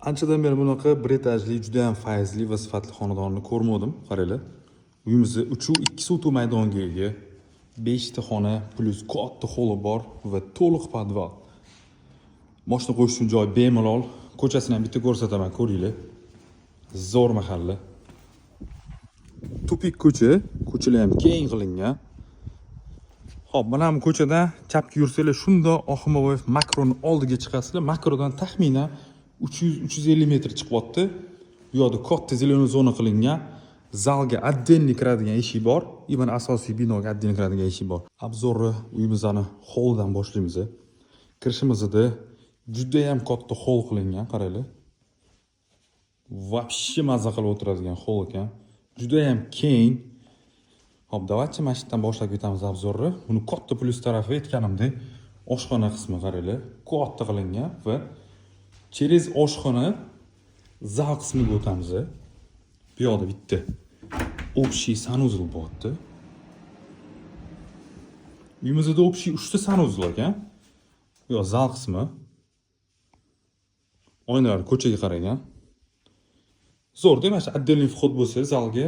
Anchadan beri bunaqa bir etajli, juda ham fayzli va sifatli xonadonni ko'rmadim. Qaranglar. Uyimizni 3 suv maydonga ega. 5 ta xona plus katta holi bor va to'liq podval. Mashina qo'yish uchun joy bemalol. Ko'chasini ham bitta ko'rsataman, ko'ringlar. Zo'r mahalla. Tupik ko'cha, ko'chalar ham keng qilingan. Xo'p, mana bu ko'chada chapga yursanglar, shunda Oximoboyev Makroning oldiga chiqasizlar. Makrodan taxminan 300-350 metr chiqyapti. Bu yerda katta zeleniy zona qilingan. Zalga отдельный kiradigan eshik bor. Mana asosiy binoga отдельный kiradigan eshik bor. Obzorni uyimizni holdan boshlaymiz. Kirishimizda juda ham katta hol qilingan, qaranglar. Вообще mazza qilib o'tiradigan hol ekan. Juda ham keng. Hop, давайте mana shu yerdan boshlab ketamiz obzorni. Buni katta plyus tarafi aytganimdek, oshxona qismi qaranglar, katta qilingan va через oshxona zal qismiga o'tamiz. Bu yerda bitta общий санузел bo'lyapti. Uyimizda общий 3 ta санузел ekan. Bu yer zal qismi. Oynalar ko'chaga qaragan. Zo'r, demak, отдельный vxod bo'lsa zalga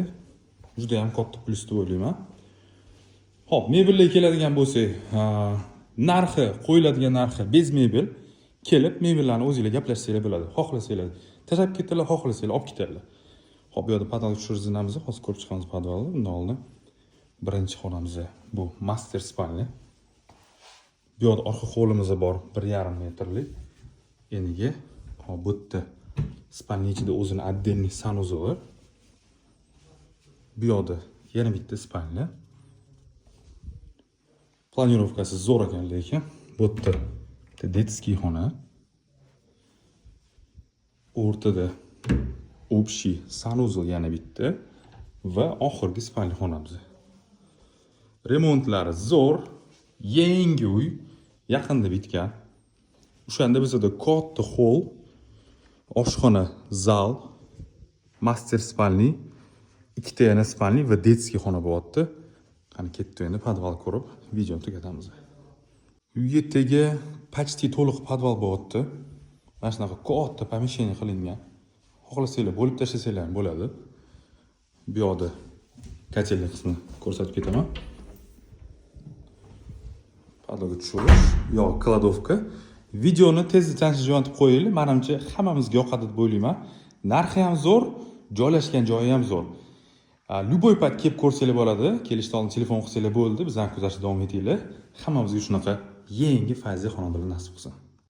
juda ham katta plyus deb o'ylayman. Xo'p, mebelga keladigan bo'lsak, narxi, qo'yiladigan narxi bez mebel. Kelib, mebellarni o'zingizlar gaplashsanglar bo'ladi. Xohlasanglar tashlab ketinglar, xohlasanglar olib ketinglar. Xo'p, bu yerda podval tushiramiz, hozir ko'rib chiqamiz podvalni. Bundan oldin birinchi xonamiz bu master spalni. Bu yerda orqa hovlimiz bor, 1,5 metrlik. Eniga, hop, bu yerda spalni ichida o'zini отдельный санузел bor. Bu yerda yana bitta spalni. Planirovkasi zo'r ekan, lekin bu yerda детский xona. O'rtada общий санузел yana bitta va oxirgi spalni xonamiz. Remontlari zo'r, yangi uy, yaqinda bitgan. O'shanda bizda katta hol, oshxona, zal, master spalni, ikkita yana spalni va детский xona bo'lyapti. Qani ketdi endi podval ko'rib, videoni tugatamiz. Uyga tega почти to'liq podval bo'lyapti. Mana shunaqa katta помещение qilingan. Xohlasanglar bo'lib tashlasanglar ham bo'ladi. Bu yerda kotellik qismini ko'rsatib ketaman. Podvalga tushirish, yo kladovka. Videoni tezda tanishib jo'natib qo'yinglar. Menimcha hammamizga yoqadi deb o'ylayman. Narxi ham zo'r, joylashgan joyi ham zo'r. Любой payt kelib ko'rsanglar bo'ladi. Kelishdan oldin telefon qilsanglar bo'ldi. Bizdan kuzatishda davom etinglar. Hammamizga shunaqa yangi fayzli xonadonlar nasib qilsin.